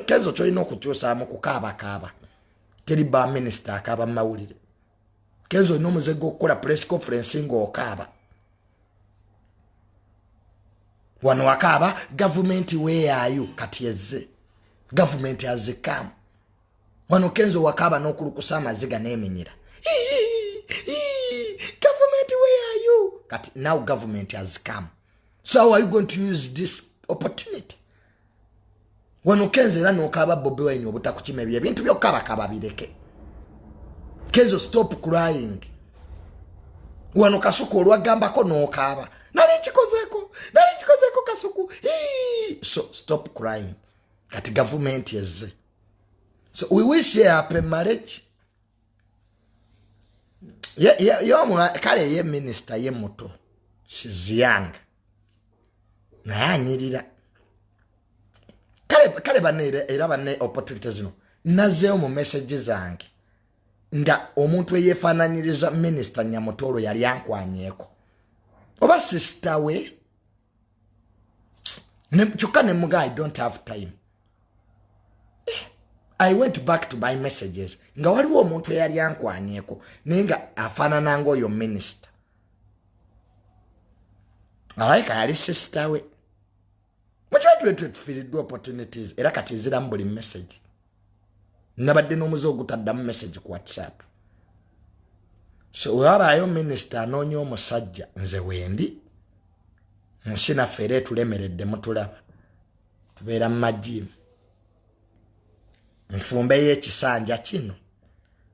Kenzo choino kukyusa mu kukaba teri ba minister akaba mawulire Kenzo nomuze gokola press conference ng'okaba wano wakaba government where are you kati yezze government has come wano Kenzo wakaba n'okulukusa amaziga n'eminyira government where are you kati now government has come so how are you going to use this opportunity wano Kenzo era n'okaba Bobi Wine obutakukima ebintu by'okaba bireke Kenzo stop crying wano Kasuku olwagambako n'okaba nali chikozeko Kasuku so stop crying kati government yezze so we wish you happy marriage kale ye minister ye muto she's young na anyirira kale era bane opportunities no nazeo mu messages zange nga omuntu eyefananyiriza minister Nyamutoro yali yankwanyeko oba sister we chukane muga I don't have time I went back to my messages nga waliwo omuntu yali yankwanyeko nenga afanana ngoyo minister alaika yali sister we muchajwe tufiridwa opportunities era kati zira mbuli message nabadde n'omuzo ogutadda mu message ku WhatsApp so wabayo minister anonyo omusajja nze wendi nsina fere tulemeredde mutulaba tubeera mu majimu nfumbe ye kisanja kino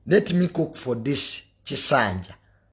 let me cook for this kisanja